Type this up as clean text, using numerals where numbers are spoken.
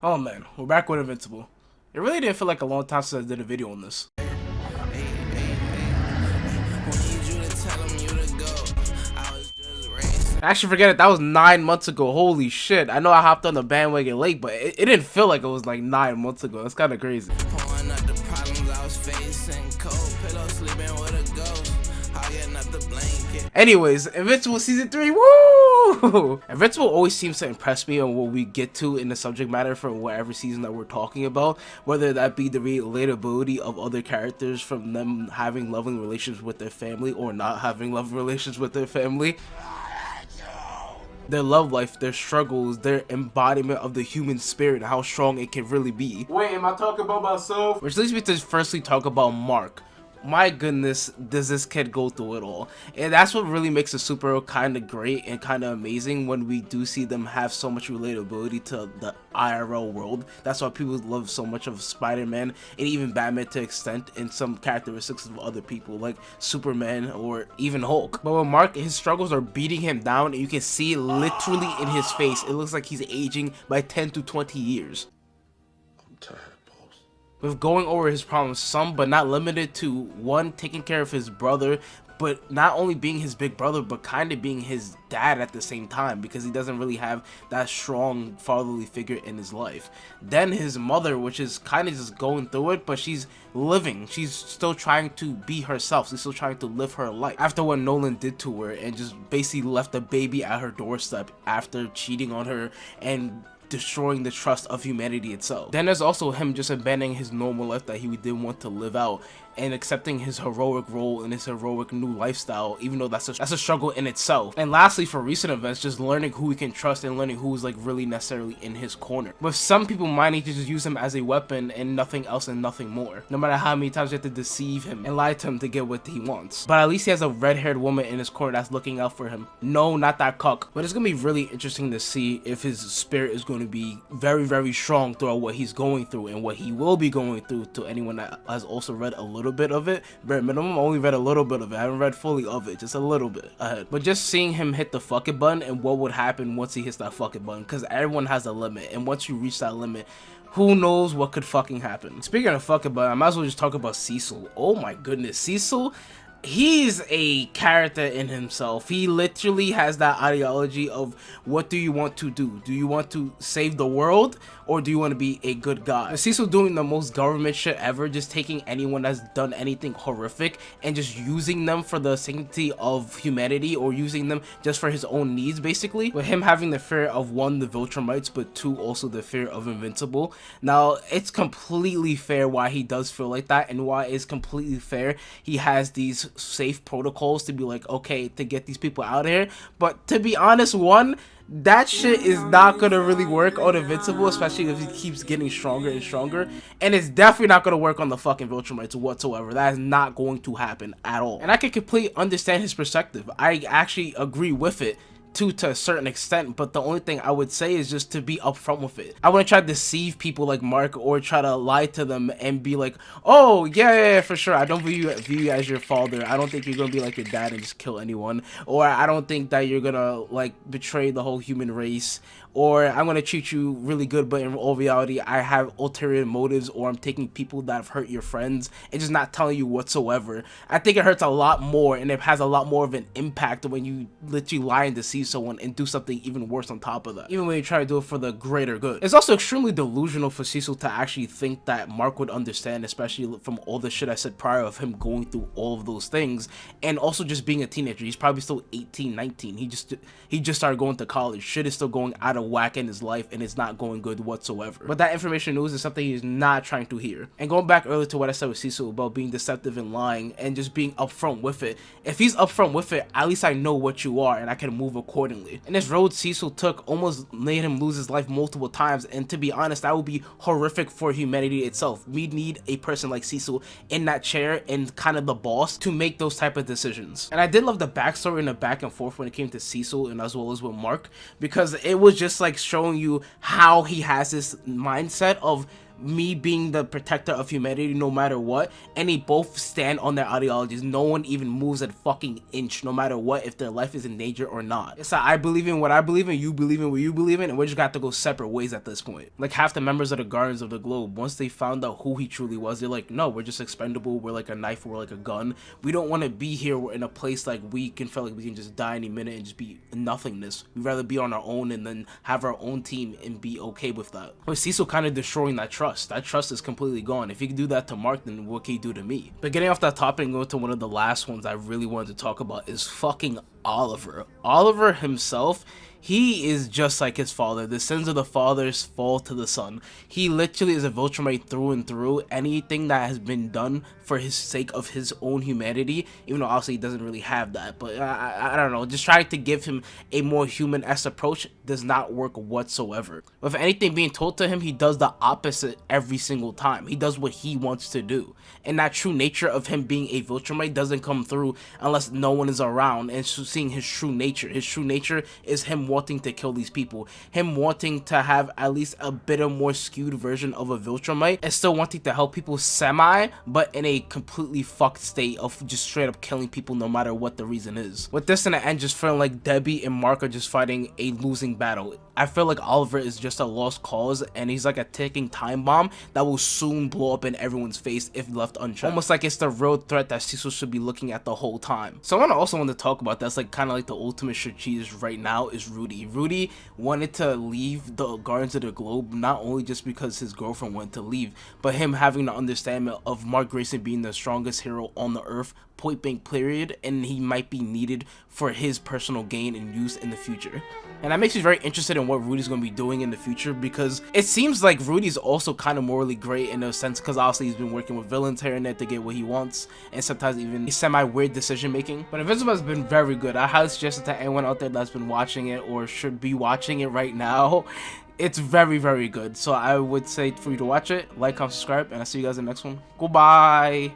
Oh man, we're back with Invincible. It really didn't feel like a long time since I did a video on this. I actually forget it, that was 9 months ago. Holy shit. I know I hopped on the bandwagon late, but it didn't feel like it was like 9 months ago. That's kind of crazy. Anyways, Invincible Season 3, woo! Invincible always seems to impress me on what we get to in the subject matter for whatever season that we're talking about, whether that be the relatability of other characters from them having loving relations with their family or not having loving relations with their family. Their love life, their struggles, their embodiment of the human spirit, and how strong it can really be. Wait, am I talking about myself? Which leads me to firstly talk about Mark. My goodness, does this kid go through it all? And that's what really makes a superhero kind of great and kind of amazing, when we do see them have so much relatability to the IRL world. That's why people love so much of Spider-Man and even Batman to extent, and some characteristics of other people like Superman or even Hulk. But with Mark, his struggles are beating him down, and you can see it literally in his face. It looks like he's aging by 10 to 20 years. I'm tired. With going over his problems, some but not limited to: one, taking care of his brother, but not only being his big brother, but kind of being his dad at the same time, because he doesn't really have that strong fatherly figure in his life. Then his mother, which is kind of just going through it, but she's living. She's still trying to be herself. She's still trying to live her life after what Nolan did to her, and just basically left a baby at her doorstep after cheating on her and destroying the trust of humanity itself. Then there's also him just abandoning his normal life that he didn't want to live out, and accepting his heroic role in his heroic new lifestyle, even though that's a struggle in itself. And lastly, for recent events, just learning who he can trust and learning who's like really necessarily in his corner. With some people minding to just use him as a weapon and nothing else and nothing more, no matter how many times you have to deceive him and lie to him to get what he wants. But at least he has a red-haired woman in his corner that's looking out for him. No, not that cuck. But it's gonna be really interesting to see if his spirit is going to be very, very strong throughout what he's going through and what he will be going through. To anyone that has also read a little bit of it, bare minimum, only read a little bit of it. I haven't read fully of it, just a little bit ahead. But just seeing him hit the fuck it button and what would happen once he hits that fuck it button, because everyone has a limit, and once you reach that limit, who knows what could fucking happen. Speaking of fuck it button, I might as well just talk about Cecil. Oh my goodness, Cecil, he's a character in himself. He literally has that ideology of, what do you want to do? Do you want to save the world, or do you want to be a good guy? And Cecil doing the most government shit ever, just taking anyone that's done anything horrific and just using them for the sanctity of humanity, or using them just for his own needs, basically. With him having the fear of, one, the Viltrumites, but two, also the fear of Invincible. Now, it's completely fair why he does feel like that, and why it's completely fair he has these safe protocols to be like, okay, to get these people out of here. But to be honest, one, that shit is not gonna really work on Invincible, especially if he keeps getting stronger and stronger, and it's definitely not gonna work on the fucking Viltrumites whatsoever. That is not going to happen at all. And I can completely understand his perspective. I actually agree with it to a certain extent, but the only thing I would say is just to be upfront with it. I wouldn't try to deceive people like Mark, or try to lie to them and be like, oh yeah, for sure, I don't view you as your father. I don't think you're gonna be like your dad and just kill anyone, or I don't think that you're gonna like betray the whole human race, or I'm gonna treat you really good, but in all reality I have ulterior motives, or I'm taking people that have hurt your friends and just not telling you whatsoever. I think it hurts a lot more, and it has a lot more of an impact when you literally lie and deceive someone and do something even worse on top of that, even when you try to do it for the greater good. It's also extremely delusional for Cecil to actually think that Mark would understand, especially from all the shit I said prior of him going through all of those things, and also just being a teenager. He's probably still 18, 19. He just started going to college. Shit is still going out of whack in his life, and it's not going good whatsoever. But that information news is something he's not trying to hear. And going back earlier to what I said with Cecil about being deceptive and lying and just being upfront with it, if he's upfront with it, at least I know what you are and I can move accordingly. And this road Cecil took almost made him lose his life multiple times, and to be honest, that would be horrific for humanity itself. We need a person like Cecil in that chair and kind of the boss to make those type of decisions. And I did love the backstory and the back and forth when it came to Cecil, and as well as with Mark, because it was just like showing you how he has this mindset of me being the protector of humanity no matter what, and they both stand on their ideologies. No one even moves a fucking inch no matter what, if their life is in danger or not. It's like, I believe in what I believe in, you believe in what you believe in, and we just got to go separate ways at this point. Like half the members of the Guardians of the Globe, once they found out who he truly was, they're like, no, we're just expendable, we're like a knife, we're like a gun. We don't want to be here, we're in a place like we can feel like we can just die any minute and just be nothingness. We'd rather be on our own and then have our own team and be okay with that. But Cecil kind of destroying that trust. That trust is completely gone. If he can do that to Mark, then what can he do to me? But getting off that topic and going to one of the last ones I really wanted to talk about is fucking Oliver. Oliver himself, he is just like his father. The sins of the fathers fall to the son. He literally is a Viltrumite through and through. Anything that has been done for his sake of his own humanity, even though obviously he doesn't really have that, but I don't know, just trying to give him a more human-esque approach does not work whatsoever. With anything being told to him, he does the opposite every single time. He does what he wants to do, and that true nature of him being a Viltrumite doesn't come through unless no one is around and seeing his true nature. His true nature is him wanting to kill these people, him wanting to have at least a bit of more skewed version of a Viltrumite, and still wanting to help people semi, but in a completely fucked state of just straight up killing people no matter what the reason is. With this in the end just feeling like Debbie and Mark are just fighting a losing battle. I feel like Oliver is just a lost cause, and he's like a ticking time bomb that will soon blow up in everyone's face if left unchecked. Almost like it's the real threat that Cecil should be looking at the whole time. Someone also want to talk about that's like kind of like the ultimate strategist right now is Rudy. Rudy wanted to leave the Guardians of the Globe not only just because his girlfriend wanted to leave, but him having the understanding of Mark Grayson being the strongest hero on the earth, point blank period, and he might be needed for his personal gain and use in the future. And that makes me very interested in what Rudy's going to be doing in the future, because it seems like Rudy's also kind of morally great in a sense, because obviously he's been working with villains here and there to get what he wants, and sometimes even semi-weird decision making. But Invincible has been very good. I highly suggest it to anyone out there that's been watching it or should be watching it right now. It's very, very good. So I would say for you to watch it, like, comment, subscribe, and I'll see you guys in the next one. Goodbye!